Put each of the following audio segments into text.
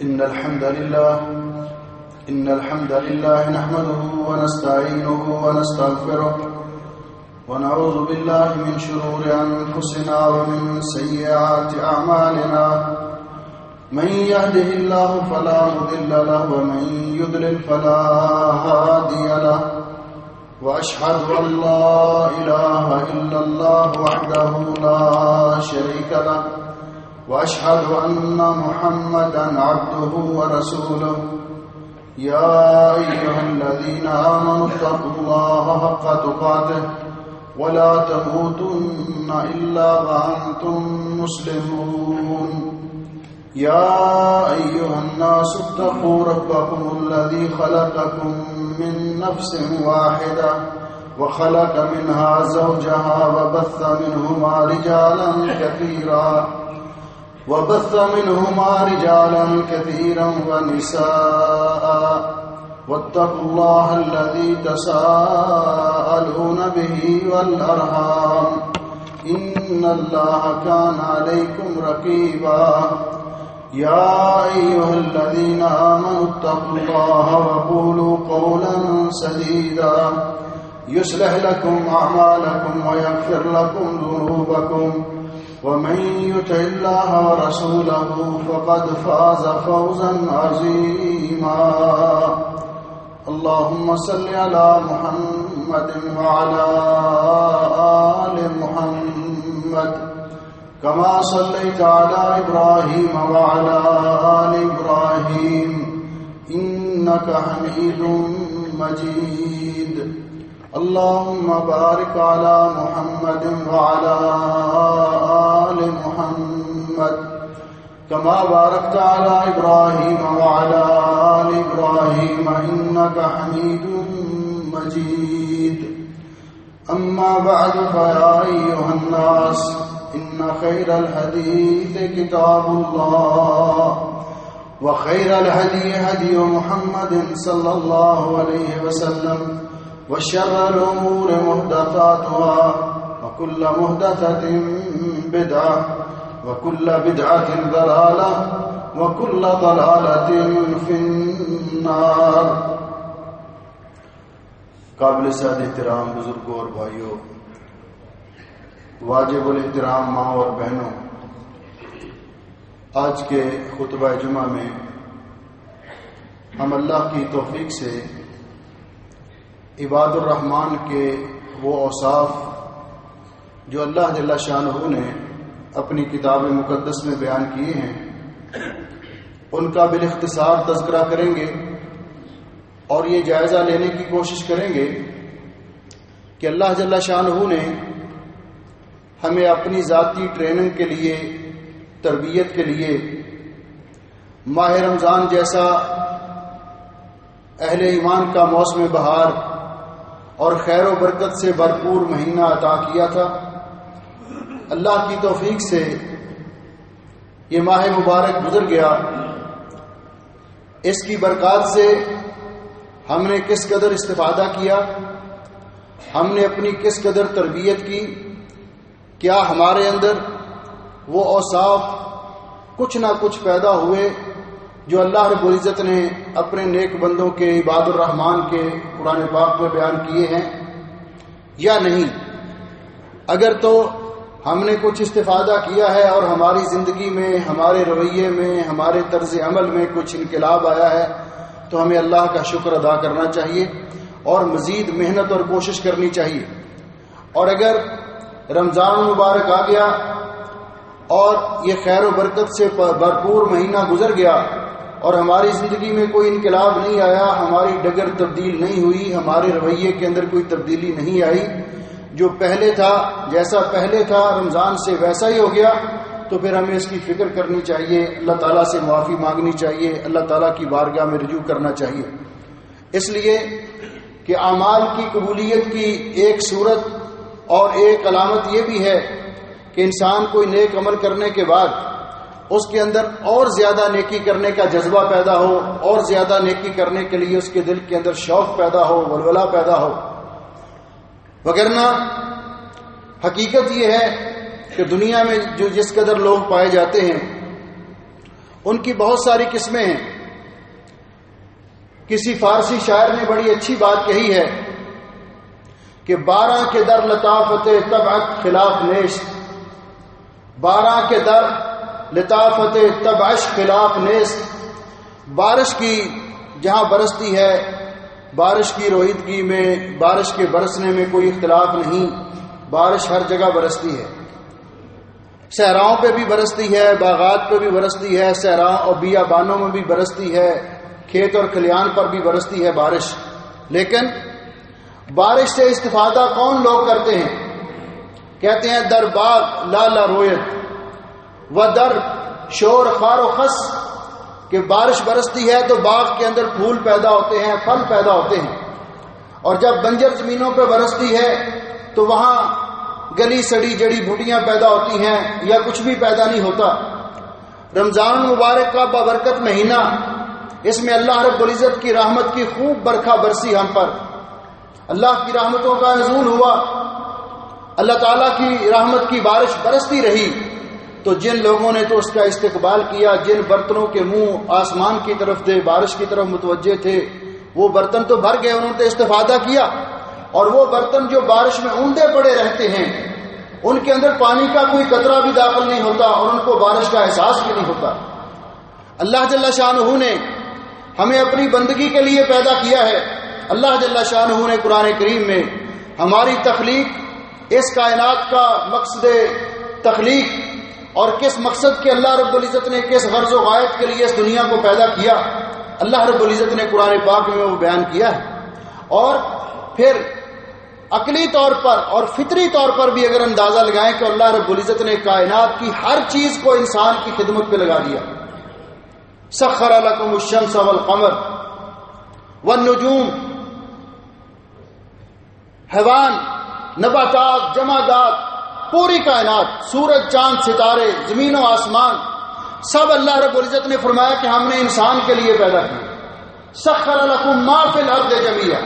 إن الحمد لله نحمده ونستعينه ونستغفره ونعوذ بالله من شرور أنفسنا ومن سيئات أعمالنا من يهده الله فلا مضل له ومن يضلل فلا هادي له وأشهد أن لا إله إلا الله وحده لا شريك له وأشهد أن محمدا عبده ورسوله يا أيها الذين آمنوا اتقوا الله حق تقاته ولا تموتن إلا وأنتم مسلمون يا أيها الناس اتقوا ربكم الذي خلقكم من نفس واحدة وخلق منها زوجها وبث منهما رجالا كثيرا ونساء واتقوا الله الذي تساءلون به والأرحام إن الله كان عليكم رقيبا يا أيها الذين آمنوا اتقوا الله وقولوا قولا سديدا يصلح لكم أعمالكم ويغفر لكم ذنوبكم ومن يطع الله ورسوله فقد فاز فوزا عظيما اللهم صل على محمد وعلى آل محمد كما صليت على إبراهيم وعلى آل إبراهيم إنك حميد مجيد اللهم بارك على محمد وعلى آل محمد كما باركت على إبراهيم وعلى آل إبراهيم إنك حميد مجيد أما بعد فيا أيها الناس إن خير الحديث كتاب الله وخير الهدي هدي محمد صلى الله عليه وسلم وشر الأمور محدثاتها وكل محدثة بدعة وكل بدعة ضلالة وكل ضلالة في النار. قابل سعادت احترام بزرگوں اور بھائیوں، واجب الاحترام ماں اور بہنوں، آج کے خطبہ جمعہ میں ہم اللہ کی توفیق سے عباد الرحمن کے وہ اوصاف جو اللہ جل شانہ نے اپنی کتاب مقدس میں بیان کیے ہیں ان کا بالاختصار تذکرہ کریں گے اور یہ جائزہ لینے کی کوشش کریں گے کہ اللہ جل شانہ نے ہمیں اپنی ذاتی ٹریننگ کے لیے، تربیت کے لیے ماہ رمضان جیسا اہل ایمان کا موسم بہار اور خیر و برکت سے بھرپور مہینہ عطا کیا تھا. اللہ کی توفیق سے یہ ماہ مبارک گزر گیا. اس کی برکات سے ہم نے کس قدر استفادہ کیا، ہم نے اپنی کس قدر تربیت کی، کیا ہمارے اندر وہ اوصاف کچھ نہ کچھ پیدا ہوئے جو اللہ رب العزت نے اپنے نیک بندوں کے، عباد الرحمن کے قرآن پاک میں بیان کیے ہیں یا نہیں؟ اگر تو ہم نے کچھ استفادہ کیا ہے اور ہماری زندگی میں، ہمارے رویے میں، ہمارے طرز عمل میں کچھ انقلاب آیا ہے تو ہمیں اللہ کا شکر ادا کرنا چاہیے اور مزید محنت اور کوشش کرنی چاہیے. اور اگر رمضان مبارک آ گیا اور یہ خیر و برکت سے بھرپور مہینہ گزر گیا اور ہماری زندگی میں کوئی انقلاب نہیں آیا، ہماری ڈگر تبدیل نہیں ہوئی، ہمارے رویے کے اندر کوئی تبدیلی نہیں آئی، جو پہلے تھا، جیسا پہلے تھا رمضان سے ویسا ہی ہو گیا، تو پھر ہمیں اس کی فکر کرنی چاہیے، اللہ تعالیٰ سے معافی مانگنی چاہیے، اللہ تعالیٰ کی بارگاہ میں رجوع کرنا چاہیے. اس لیے کہ اعمال کی قبولیت کی ایک صورت اور ایک علامت یہ بھی ہے کہ انسان کوئی نیک عمل کرنے کے بعد اس کے اندر اور زیادہ نیکی کرنے کا جذبہ پیدا ہو، اور زیادہ نیکی کرنے کے لیے اس کے دل کے اندر شوق پیدا ہو، ولولہ پیدا ہو. وگرنہ حقیقت یہ ہے کہ دنیا میں جو جس قدر لوگ پائے جاتے ہیں ان کی بہت ساری قسمیں ہیں. کسی فارسی شاعر نے بڑی اچھی بات کہی ہے کہ 12 کے در لطافت طبعت خلاف نیست، 12 کے در لطافت طبعش خلاف نیست. بارش کی جہاں برستی ہے، بارش کی رویدگی میں، بارش کے برسنے میں کوئی اختلاف نہیں. بارش ہر جگہ برستی ہے، صحراؤں پہ بھی برستی ہے، باغات پہ بھی برستی ہے، صحراؤں اور بیابانوں میں بھی برستی ہے، کھیت اور کھلیان پر بھی برستی ہے بارش. لیکن بارش سے استفادہ کون لوگ کرتے ہیں؟ کہتے ہیں در باغ لالا رویت و در شور خار و خس، کہ بارش برستی ہے تو باغ کے اندر پھول پیدا ہوتے ہیں، پھل پیدا ہوتے ہیں. اور جب بنجر زمینوں پہ برستی ہے تو وہاں گلی سڑی جڑی بوٹیاں پیدا ہوتی ہیں یا کچھ بھی پیدا نہیں ہوتا. رمضان المبارک کا بابرکت مہینہ، اس میں اللہ رب العزت کی رحمت کی خوب برکھا برسی ہم پر، اللہ کی رحمتوں کا نزول ہوا، اللہ تعالیٰ کی رحمت کی بارش برستی رہی. تو جن لوگوں نے تو اس کا استقبال کیا، جن برتنوں کے منہ آسمان کی طرف تھے، بارش کی طرف متوجہ تھے، وہ برتن تو بھر گئے، انہوں نے استفادہ کیا. اور وہ برتن جو بارش میں اوندے پڑے رہتے ہیں، ان کے اندر پانی کا کوئی قطرہ بھی داخل نہیں ہوتا اور ان کو بارش کا احساس بھی نہیں ہوتا. اللہ جل شانہ نے ہمیں اپنی بندگی کے لیے پیدا کیا ہے. اللہ جل شانہ نے قرآن کریم میں ہماری تخلیق، اس کائنات کا مقصد تخلیق اور کس مقصد کے اللہ رب العزت نے کس غرض و غایت کے لیے اس دنیا کو پیدا کیا، اللہ رب العزت نے قرآن پاک میں وہ بیان کیا ہے. اور پھر عقلی طور پر اور فطری طور پر بھی اگر اندازہ لگائیں کہ اللہ رب العزت نے کائنات کی ہر چیز کو انسان کی خدمت پہ لگا دیا. سخر لکم الشمس والقمر والنجوم، حیوان، نباتات، جمادات، پوری کائنات، سورج، چاند، ستارے، زمین و آسمان، سب اللہ رب العزت نے فرمایا کہ ہم نے انسان کے لیے پیدا کیا. سخر لکم ما فی الارض جمیعا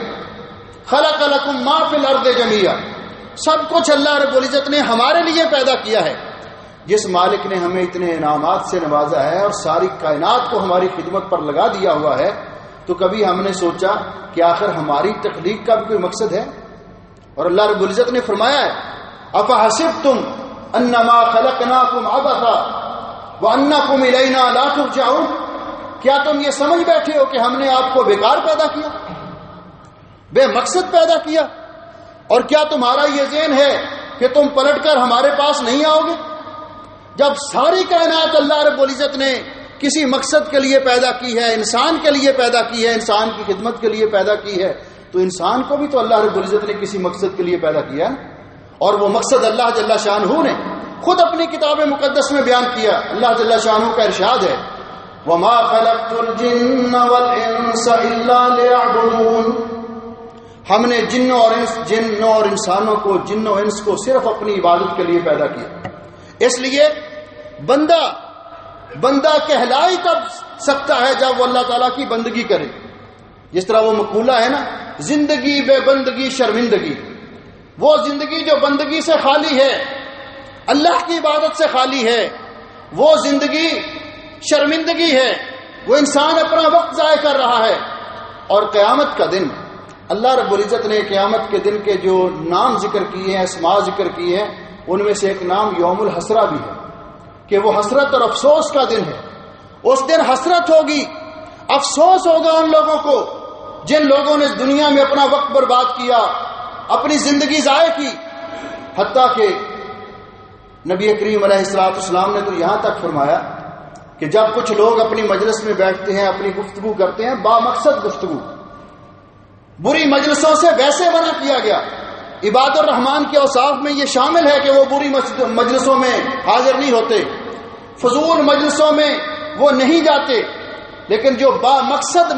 خلق لکم ما فی الارض جمیعا، سب کچھ اللہ رب العزت نے ہمارے لیے پیدا کیا ہے. جس مالک نے ہمیں اتنے انعامات سے نوازا ہے اور ساری کائنات کو ہماری خدمت پر لگا دیا ہوا ہے، تو کبھی ہم نے سوچا کہ آخر ہماری تخلیق کا بھی کوئی مقصد ہے؟ اور اللہ رب العزت نے فرمایا ہے افحسبتم انما خلقناکم عبثا وانکم الینا لا ترجعون، کیا تم یہ سمجھ بیٹھے ہو کہ ہم نے آپ کو بیکار پیدا کیا، بے مقصد پیدا کیا؟ اور کیا تمہارا یہ ذہن ہے کہ تم پلٹ کر ہمارے پاس نہیں آؤ گے؟ جب ساری کائنات اللہ رب العزت نے کسی مقصد کے لیے پیدا کی ہے، انسان کے لیے پیدا کی ہے، انسان کی خدمت کے لیے پیدا کی ہے، تو انسان کو بھی تو اللہ رب العزت نے کسی مقصد کے لیے پیدا کیا ہے. اور وہ مقصد اللہ جل شانہ نے خود اپنی کتاب مقدس میں بیان کیا. اللہ جل شانہ کا ارشاد ہے وَمَا خَلَقْتُ الْجِنَّ وَالْإِنسَ إِلَّا لِيَعْبُدُونَ، ہم نے جنوں اور انسانوں کو، جن و انس کو صرف اپنی عبادت کے لیے پیدا کیا. اس لیے بندہ کہلا ہی تب سکتا ہے جب وہ اللہ تعالیٰ کی بندگی کرے. جس طرح وہ مقولہ ہے نا، زندگی بے بندگی شرمندگی، وہ زندگی جو بندگی سے خالی ہے، اللہ کی عبادت سے خالی ہے، وہ زندگی شرمندگی ہے، وہ انسان اپنا وقت ضائع کر رہا ہے. اور قیامت کا دن، اللہ رب العزت نے قیامت کے دن کے جو نام ذکر کیے ہیں، اسماء ذکر کیے ہیں، ان میں سے ایک نام یوم الحسرہ بھی ہے کہ وہ حسرت اور افسوس کا دن ہے. اس دن حسرت ہوگی، افسوس ہوگا ان لوگوں کو جن لوگوں نے دنیا میں اپنا وقت برباد کیا، اپنی زندگی ضائع کی. حتیٰ کہ نبی کریم علیہ السلام نے تو یہاں تک فرمایا کہ جب کچھ لوگ اپنی مجلس میں بیٹھتے ہیں، اپنی گفتگو کرتے ہیں، با مقصد گفتگو، بری مجلسوں سے ویسے منع کیا گیا. عباد الرحمان کے اوصاف میں یہ شامل ہے کہ وہ بری مجلسوں میں حاضر نہیں ہوتے، فضول مجلسوں میں وہ نہیں جاتے. لیکن جو با مقصد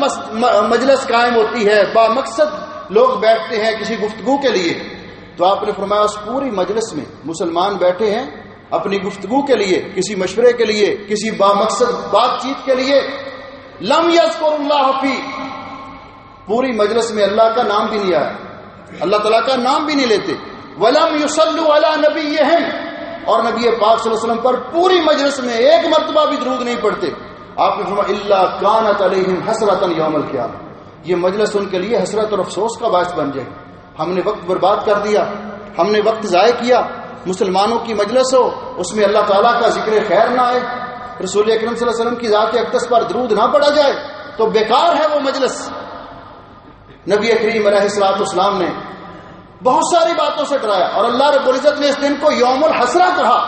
مجلس قائم ہوتی ہے، با مقصد لوگ بیٹھتے ہیں کسی گفتگو کے لیے، تو آپ نے فرمایا اس پوری مجلس میں مسلمان بیٹھے ہیں اپنی گفتگو کے لیے، کسی مشورے کے لیے، کسی با مقصد بات چیت کے لیے، لم یذکر اللہ فی، پوری مجلس میں اللہ کا نام بھی نہیں آیا، اللہ تعالیٰ کا نام بھی نہیں لیتے. ولم یصلوا علی نبیہم، اور نبی پاک صلی اللہ علیہ وسلم پر پوری مجلس میں ایک مرتبہ بھی درود نہیں پڑھتے. آپ نے فرمایا الا کانت علیہم حسرۃ یوم القیامہ، یہ مجلس ان کے لیے حسرت اور افسوس کا باعث بن جائے. ہم نے وقت برباد کر دیا، ہم نے وقت ضائع کیا. مسلمانوں کی مجلس ہو، اس میں اللہ تعالیٰ کا ذکر خیر نہ آئے، رسول اکرم صلی اللہ علیہ وسلم کی ذات اقدس پر درود نہ پڑھا جائے تو بیکار ہے وہ مجلس. نبی کریم علیہ الصلوۃ والسلام نے بہت ساری باتوں سے ڈرایا، اور اللہ رب العزت نے اس دن کو یوم الحسرہ کہا،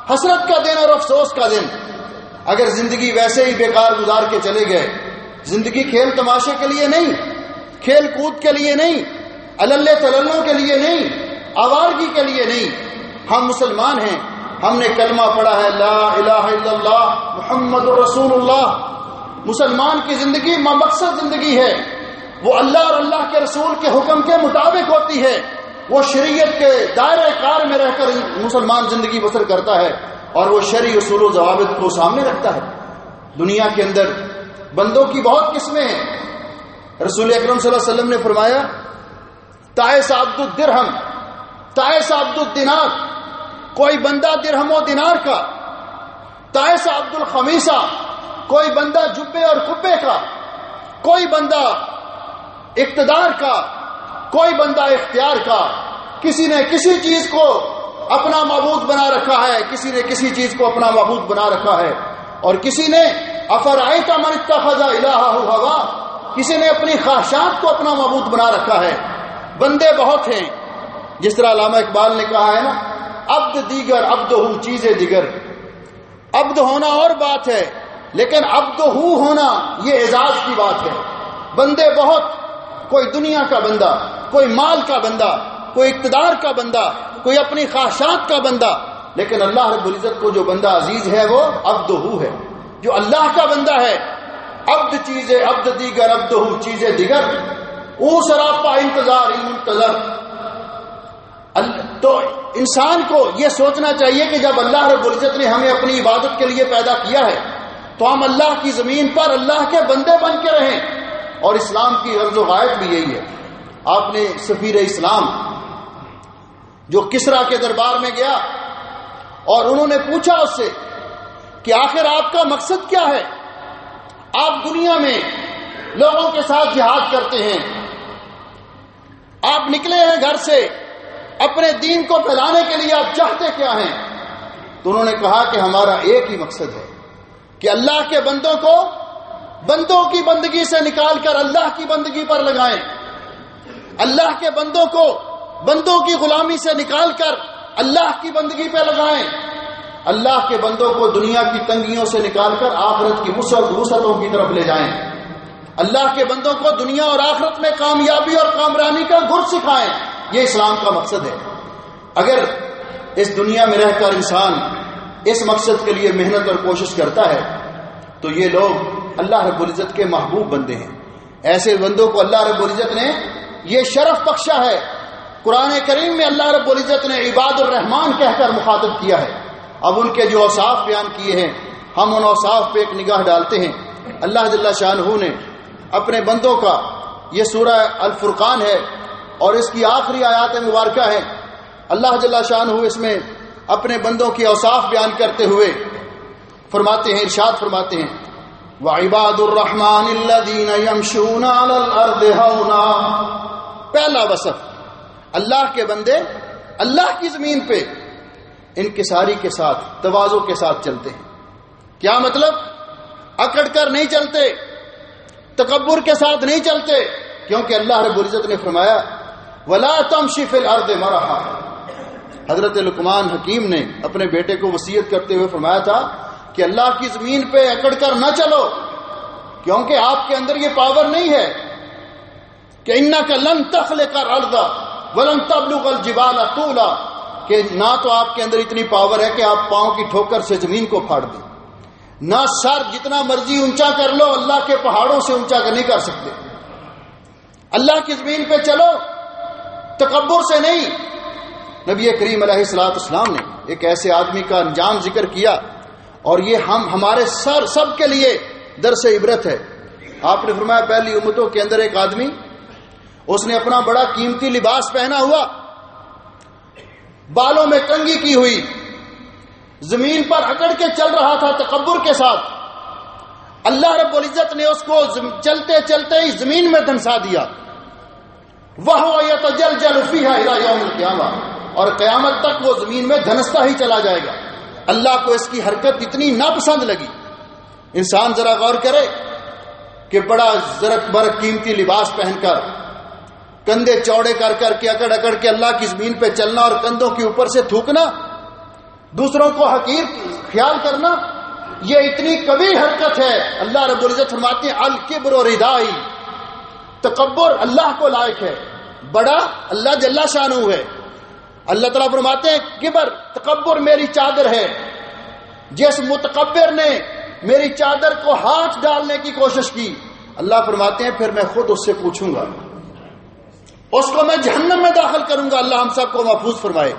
حسرت کا دن اور افسوس کا دن. اگر زندگی ویسے ہی بیکار گزار کے چلے گئے، زندگی کھیل تماشے کے لیے نہیں، کھیل کود کے لیے نہیں، اللے تللوں کے لیے نہیں، آوارگی کے لیے نہیں. ہم مسلمان ہیں، ہم نے کلمہ پڑھا ہے لا الہ الا اللہ محمد رسول اللہ. مسلمان کی زندگی مقصد زندگی ہے، وہ اللہ اور اللہ کے رسول کے حکم کے مطابق ہوتی ہے، وہ شریعت کے دائرہ کار میں رہ کر مسلمان زندگی بسر کرتا ہے، اور وہ شرعی اصول و ضوابط کو سامنے رکھتا ہے. دنیا کے اندر بندوں کی بہت قسمیں ہیں. رسول اکرم صلی اللہ علیہ وسلم نے فرمایا تعس عبد الدرہم تعس عبد الدینار، کوئی بندہ درہم و دینار کا. تعس عبد الخمیسہ، کوئی بندہ جبے اور کبے کا. کوئی بندہ اقتدار کا، کوئی بندہ اختیار کا. کسی نے کسی چیز کو اپنا معبود بنا رکھا ہے، کسی نے کسی چیز کو اپنا معبود بنا رکھا ہے، اور کسی نے افرأیت من اتخذ الہہ ہوا، کسی نے اپنی خواہشات کو اپنا معبود بنا رکھا ہے. بندے بہت ہیں، جس طرح علامہ اقبال نے کہا ہے نا، عبد دیگر عبد ہو چیزیں دیگر. عبد ہونا اور بات ہے، لیکن عبد ہونا یہ اعزاز کی بات ہے. بندے بہت، کوئی دنیا کا بندہ، کوئی مال کا بندہ، کوئی اقتدار کا بندہ، کوئی اپنی خواہشات کا بندہ. لیکن اللہ رب العزت کو جو بندہ عزیز ہے وہ عبد ہے، جو اللہ کا بندہ ہے. عبد چیزیں عبد دیگر عبد ہو چیزیں دیگر، او سراپا انتظار ہی منتظر. تو انسان کو یہ سوچنا چاہیے کہ جب اللہ رب العزت نے ہمیں اپنی عبادت کے لیے پیدا کیا ہے تو ہم اللہ کی زمین پر اللہ کے بندے بن کے رہیں. اور اسلام کی غرض و غایت بھی یہی ہے. آپ نے سفیر اسلام جو کسرا کے دربار میں گیا اور انہوں نے پوچھا اس سے کہ آخر آپ کا مقصد کیا ہے؟ آپ دنیا میں لوگوں کے ساتھ جہاد کرتے ہیں، آپ نکلے ہیں گھر سے اپنے دین کو پھیلانے کے لیے، آپ چاہتے کیا ہیں؟ تو انہوں نے کہا کہ ہمارا ایک ہی مقصد ہے کہ اللہ کے بندوں کو بندوں کی بندگی سے نکال کر اللہ کی بندگی پر لگائیں، اللہ کے بندوں کو بندوں کی غلامی سے نکال کر اللہ کی بندگی پہ لگائیں، اللہ کے بندوں کو دنیا کی تنگیوں سے نکال کر آخرت کی وسعتوں کی طرف لے جائیں، اللہ کے بندوں کو دنیا اور آخرت میں کامیابی اور کامرانی کا گر سکھائیں. یہ اسلام کا مقصد ہے. اگر اس دنیا میں رہ کر انسان اس مقصد کے لیے محنت اور کوشش کرتا ہے تو یہ لوگ اللہ رب العزت کے محبوب بندے ہیں. ایسے بندوں کو اللہ رب العزت نے یہ شرف بخشا ہے. قرآن کریم میں اللہ رب العزت نے عباد الرحمان کہہ کر مخاطب کیا ہے. اب ان کے جو اوصاف بیان کیے ہیں ہم ان اوصاف پہ ایک نگاہ ڈالتے ہیں. اللہ جل شانہ نے اپنے بندوں کا، یہ سورہ الفرقان ہے اور اس کی آخری آیات مبارکہ ہیں، اللہ جل شانہ اس میں اپنے بندوں کے اوصاف بیان کرتے ہوئے فرماتے ہیں، ارشاد فرماتے ہیں وَعِبَادُ الرَّحْمَنِ الَّذِينَ يَمْشُونَ عَلَى الْأَرْضِ هَوْنًا. پہلا وصف، اللہ کے بندے اللہ کی زمین پہ انکساری کے ساتھ، تواضع کے ساتھ چلتے ہیں. کیا مطلب؟ اکڑ کر نہیں چلتے، تکبر کے ساتھ نہیں چلتے، کیونکہ اللہ رب العزت نے فرمایا وَلَا تَمْشِ فِي الْأَرْضِ مَرَحًا. حضرت لقمان حکیم نے اپنے بیٹے کو وصیت کرتے ہوئے فرمایا تھا کہ اللہ کی زمین پہ اکڑ کر نہ چلو، کیونکہ آپ کے اندر یہ پاور نہیں ہے کہ اِنَّكَ لَن تَخْلِقَ الْأَرْضَ وَلَن تَبْلُغَ الْجِبَالَ طُولًا، کہ نہ تو آپ کے اندر اتنی پاور ہے کہ آپ پاؤں کی ٹھوکر سے زمین کو پھاڑ دیں، نہ سر جتنا مرضی اونچا کر لو اللہ کے پہاڑوں سے اونچا نہیں کر سکتے. اللہ کی زمین پہ چلو، تکبر سے نہیں. نبی کریم علیہ الصلوۃ والسلام نے ایک ایسے آدمی کا انجام ذکر کیا اور یہ ہمارے سب کے لیے درس عبرت ہے. آپ نے فرمایا پہلی امتوں کے اندر ایک آدمی، اس نے اپنا بڑا قیمتی لباس پہنا ہوا، بالوں میں کنگھی کی ہوئی، زمین پر اکڑ کے چل رہا تھا تکبر کے ساتھ. اللہ رب العزت نے اس کو چلتے چلتے ہی زمین میں دھنسا دیا. وَهُوَ يَتَجَلْجَلُ فِيهَا إِلَى يَوْمِ الْقِيَامَةِ، اور قیامت تک وہ زمین میں دھنستا ہی چلا جائے گا. اللہ کو اس کی حرکت اتنی ناپسند لگی. انسان ذرا غور کرے کہ بڑا زرق برق قیمتی لباس پہن کر، کندھے چوڑے کر کر کے اکڑ اکڑ کے اللہ کی زمین پہ چلنا اور کندھوں کے اوپر سے تھوکنا، دوسروں کو حقیر خیال کرنا، یہ اتنی کبھی حرکت ہے. اللہ رب العزت فرماتے ہیں الکبر و ردائی، تکبر اللہ کو لائق ہے، بڑا اللہ جل شانہ ہے. اللہ تعالیٰ فرماتے ہیں کبر تکبر میری چادر ہے. جس متکبر نے میری چادر کو ہاتھ ڈالنے کی کوشش کی، اللہ فرماتے ہیں پھر میں خود اس سے پوچھوں گا، اس کو میں جہنم میں داخل کروں گا. اللہ ہم سب کو محفوظ فرمائے.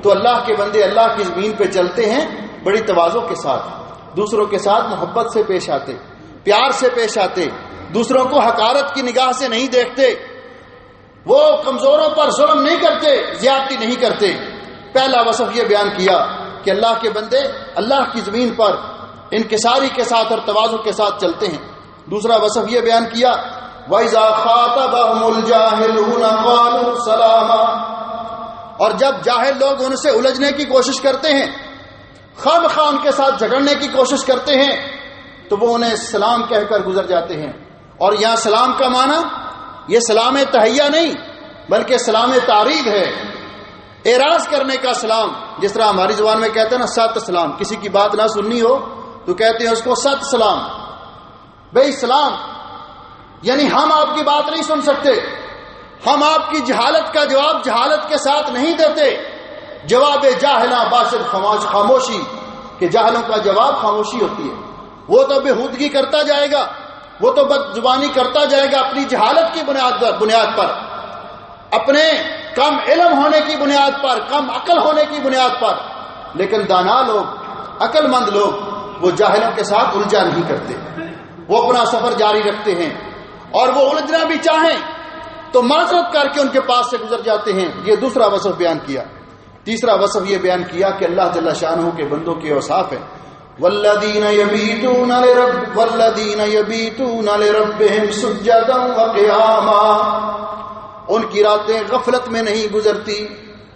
تو اللہ کے بندے اللہ کی زمین پہ چلتے ہیں بڑی تواضع کے ساتھ، دوسروں کے ساتھ محبت سے پیش آتے، پیار سے پیش آتے، دوسروں کو حقارت کی نگاہ سے نہیں دیکھتے، وہ کمزوروں پر ظلم نہیں کرتے، زیادتی نہیں کرتے. پہلا وصف یہ بیان کیا کہ اللہ کے بندے اللہ کی زمین پر انکساری کے ساتھ اور تواضع کے ساتھ چلتے ہیں. دوسرا وصف یہ بیان کیا وَإِذَا خَاطَبَهُمُ الْجَاهِلُونَ قَالُوا سَلَامًا، اور جب جاہل لوگ ان سے الجھنے کی کوشش کرتے ہیں، خام خام کے ساتھ جھگڑنے کی کوشش کرتے ہیں، تو وہ انہیں سلام کہہ کر گزر جاتے ہیں. اور یہاں سلام کا معنی یہ سلام تحیہ نہیں بلکہ سلام تعریض ہے، اعراض کرنے کا سلام. جس طرح ہماری زبان میں کہتے ہیں نا ست سلام، کسی کی بات نہ سننی ہو تو کہتے ہیں اس کو ست سلام. بھائی سلام یعنی ہم آپ کی بات نہیں سن سکتے، ہم آپ کی جہالت کا جواب جہالت کے ساتھ نہیں دیتے. جواب جاہلاں باشد خاموشی، کہ جاہلوں کا جواب خاموشی ہوتی ہے. وہ تو بےہودگی کرتا جائے گا، وہ تو بد زبانی کرتا جائے گا اپنی جہالت کی بنیاد پر، اپنے کم علم ہونے کی بنیاد پر، کم عقل ہونے کی بنیاد پر. لیکن دانا لوگ، عقل مند لوگ وہ جاہلوں کے ساتھ الجھا نہیں کرتے، وہ اپنا سفر جاری رکھتے ہیں، اور وہ الجھنا بھی چاہیں تو معذرت کر کے ان کے پاس سے گزر جاتے ہیں. یہ دوسرا وصف بیان کیا. تیسرا وصف یہ بیان کیا کہ اللہ جل شانہ کے بندوں کے اوصاف ہیں والذین یبیتون لربہم سجدا وقیاما، ان کی راتیں غفلت میں نہیں گزرتی،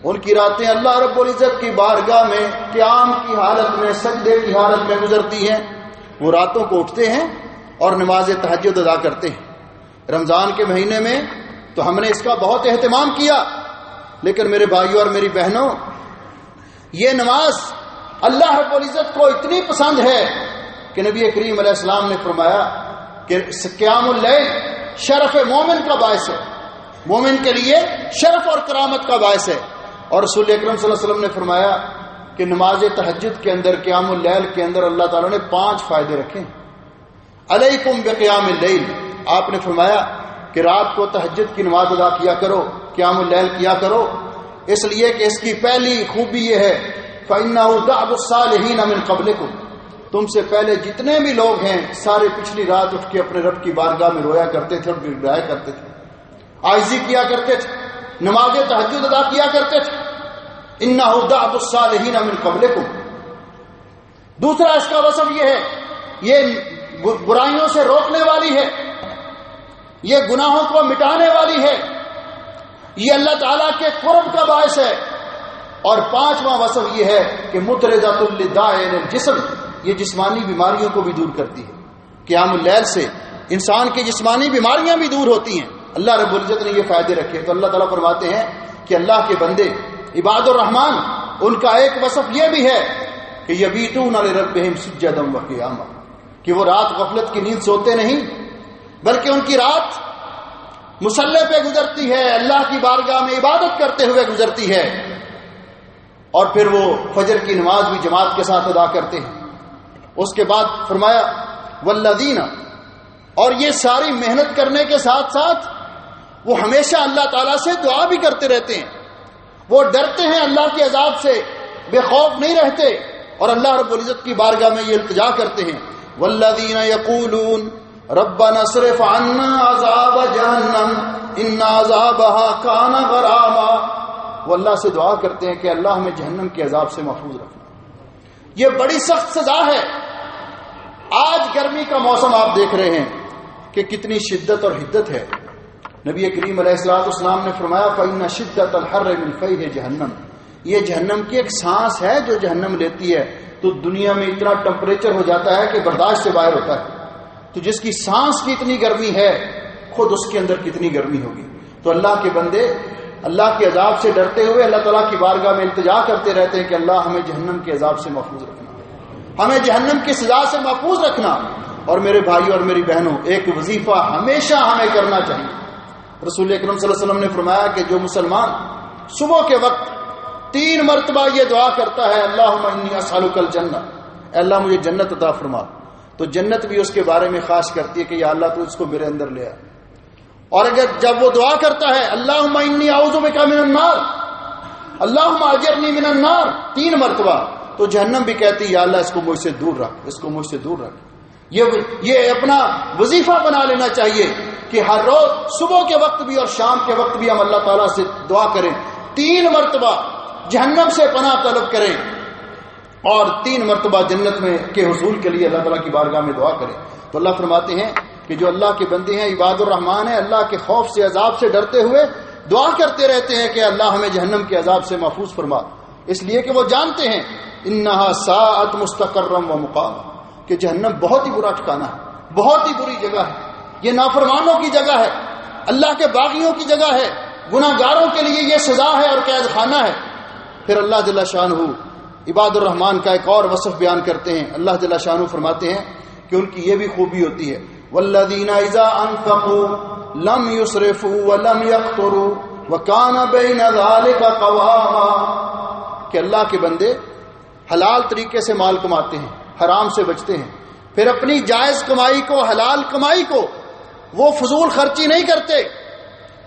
ان کی راتیں اللہ رب العزت کی بارگاہ میں قیام کی حالت میں، سجدے کی حالت میں گزرتی ہیں. وہ راتوں کو اٹھتے ہیں اور نماز تہجد ادا کرتے ہیں. رمضان کے مہینے میں تو ہم نے اس کا بہت اہتمام کیا، لیکن میرے بھائیوں اور میری بہنوں، یہ نماز اللہ رب العزت کو اتنی پسند ہے کہ نبی کریم علیہ السلام نے فرمایا کہ قیام اللیل شرف مومن کا باعث ہے، مومن کے لیے شرف اور کرامت کا باعث ہے. اور رسول اکرم صلی اللہ علیہ وسلم نے فرمایا کہ نماز تہجد کے اندر، قیام اللیل کے اندر اللہ تعالیٰ نے 5 فائدے رکھے. علیکم بقیام اللیل، آپ نے فرمایا کہ رات کو تہجد کی نماز ادا کیا کرو، قیام اللیل کیا کرو، اس لیے کہ اس کی پہلی خوبی یہ ہے فَإِنَّهُ دَعْبُ الصَّالِحِينَ مِن قَبْلِكُمْ، تم سے پہلے جتنے بھی لوگ ہیں سارے پچھلی رات اٹھ کے اپنے رب کی بارگاہ میں رویا کرتے تھے اور گڑگڑایا کرتے تھے، عاجزی کیا کرتے تھے، نماز تہجد ادا کیا کرتے تھے. اِنَّهُ دَعْبُ الصَّالِحِينَ مِن قَبْلِكُمْ. دوسرا اس کا وصف یہ ہے، یہ برائیوں سے روکنے والی ہے، یہ گناہوں کو مٹانے والی ہے، یہ اللہ تعالیٰ کے قرب کا باعث ہے. اور 5واں وصف یہ ہے کہ مطردۃ للداء الجسم، یہ جسمانی بیماریوں کو بھی دور کرتی ہے. قیام اللیل سے انسان کی جسمانی بیماریاں بھی دور ہوتی ہیں. اللہ رب العزت نے یہ فائدے رکھے. تو اللہ تعالیٰ فرماتے ہیں کہ اللہ کے بندے عباد الرحمن، ان کا ایک وصف یہ بھی ہے کہ یبیتون لربہم سجدا وقیاما، کہ وہ رات غفلت کی نیند سوتے نہیں بلکہ ان کی رات مصلی پہ گزرتی ہے، اللہ کی بارگاہ میں عبادت کرتے ہوئے گزرتی ہے. اور پھر وہ فجر کی نماز بھی جماعت کے ساتھ ادا کرتے ہیں. اس کے بعد فرمایا والذین، اور یہ ساری محنت کرنے کے ساتھ ساتھ وہ ہمیشہ اللہ تعالیٰ سے دعا بھی کرتے رہتے ہیں. وہ ڈرتے ہیں اللہ کے عذاب سے، بے خوف نہیں رہتے، اور اللہ رب العزت کی بارگاہ میں یہ التجا کرتے ہیں والذین یقولون ربنا اصرف عنا عذاب جہنم ان عذابها کان غراما. وہ اللہ سے دعا کرتے ہیں کہ اللہ ہمیں جہنم کے عذاب سے محفوظ رکھنا. یہ بڑی سخت سزا ہے. آج گرمی کا موسم آپ دیکھ رہے ہیں کہ کتنی شدت اور حدت ہے. نبی کریم علیہ الصلوۃ والسلام نے فرمایا فإن شدت الحر من فیہ جہنم، یہ جہنم کی ایک سانس ہے جو جہنم لیتی ہے. تو دنیا میں اتنا ٹمپریچر ہو جاتا ہے کہ برداشت سے باہر ہوتا ہے، تو جس کی سانس کی اتنی گرمی ہے خود اس کے اندر کتنی گرمی ہوگی. تو اللہ کے بندے اللہ کے عذاب سے ڈرتے ہوئے اللہ تعالیٰ کی بارگاہ میں التجا کرتے رہتے ہیں کہ اللہ ہمیں جہنم کے عذاب سے محفوظ رکھنا، ہمیں جہنم کی سزا سے محفوظ رکھنا. اور میرے بھائی اور میری بہنوں، ایک وظیفہ ہمیشہ ہمیں کرنا چاہیے. رسول اکرم صلی اللہ علیہ وسلم نے فرمایا کہ جو مسلمان صبح کے وقت 3 مرتبہ یہ دعا کرتا ہے اللہم انی اسألک الجنہ، اے اللہ مجھے جنت عطا فرما، تو جنت بھی اس کے بارے میں خواہش کرتی ہے کہ یا اللہ تو اس کو میرے اندر لے آ. اور اگر جب وہ دعا کرتا ہے اللہم انی اعوذ بک من النار، اللہم اجرنی من النار 3 مرتبہ، تو جہنم بھی کہتی ہے یا اللہ اس کو مجھ سے دور رکھ، اس کو مجھ سے دور رکھ. یہ اپنا وظیفہ بنا لینا چاہیے کہ ہر روز صبح کے وقت بھی اور شام کے وقت بھی ہم اللہ تعالیٰ سے دعا کریں، 3 مرتبہ جہنم سے پناہ طلب کریں اور 3 مرتبہ جنت میں کے حصول کے لیے اللہ تعالیٰ کی بارگاہ میں دعا کریں. تو اللہ فرماتے ہیں کہ جو اللہ کے بندے ہیں عباد الرحمان ہیں، اللہ کے خوف سے عذاب سے ڈرتے ہوئے دعا کرتے رہتے ہیں کہ اللہ ہمیں جہنم کے عذاب سے محفوظ فرما، اس لیے کہ وہ جانتے ہیں انہا ساعت مستقرم و مقام، کہ جہنم بہت ہی برا ٹھکانہ ہے، بہت ہی بری جگہ ہے. یہ نافرمانوں کی جگہ ہے، اللہ کے باغیوں کی جگہ ہے، گناہ گاروں کے لیے یہ سزا ہے اور قید خانہ ہے. پھر اللہ جل شانہ عباد الرحمان کا ایک اور وصف بیان کرتے ہیں. اللہ جل شانہ فرماتے ہیں کہ ان کی یہ بھی خوبی ہوتی ہے والذین اذا انفقوا لم يسرفوا ولم يقتروا وكان بين ذلك قواما، کہ اللہ کے بندے حلال طریقے سے مال کماتے ہیں، حرام سے بچتے ہیں، پھر اپنی جائز کمائی کو، حلال کمائی کو وہ فضول خرچی نہیں کرتے،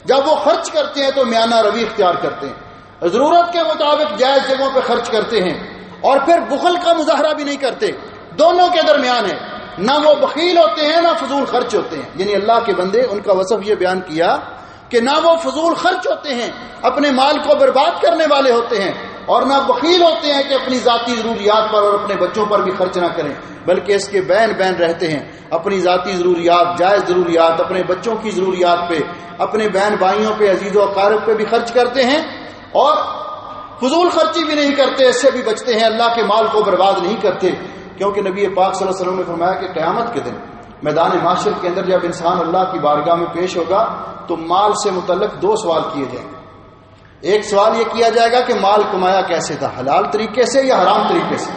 جب وہ خرچ کرتے ہیں تو میانہ روی اختیار کرتے ہیں، ضرورت کے مطابق جائز جگہوں پہ خرچ کرتے ہیں، اور پھر بخل کا مظاہرہ بھی نہیں کرتے، دونوں کے درمیان ہے، نہ وہ بخیل ہوتے ہیں نہ فضول خرچ ہوتے ہیں. یعنی اللہ کے بندے ان کا وصف یہ بیان کیا کہ نہ وہ فضول خرچ ہوتے ہیں، اپنے مال کو برباد کرنے والے ہوتے ہیں، اور نہ بخیل ہوتے ہیں کہ اپنی ذاتی ضروریات پر اور اپنے بچوں پر بھی خرچ نہ کریں، بلکہ اس کے بین بین رہتے ہیں، اپنی ذاتی ضروریات، جائز ضروریات، اپنے بچوں کی ضروریات پہ، اپنے بہن بھائیوں پہ، عزیز و اقارب پہ بھی خرچ کرتے ہیں، اور فضول خرچی بھی نہیں کرتے، اس سے بھی بچتے ہیں، اللہ کے مال کو برباد نہیں کرتے. کیونکہ نبی پاک صلی اللہ علیہ وسلم نے فرمایا کہ قیامت کے دن میدان محشر کے اندر جب انسان اللہ کی بارگاہ میں پیش ہوگا تو مال سے متعلق 2 سوال کیے جائیں گے. ایک سوال یہ کیا جائے گا کہ مال کمایا کیسے تھا، حلال طریقے سے یا حرام طریقے سے.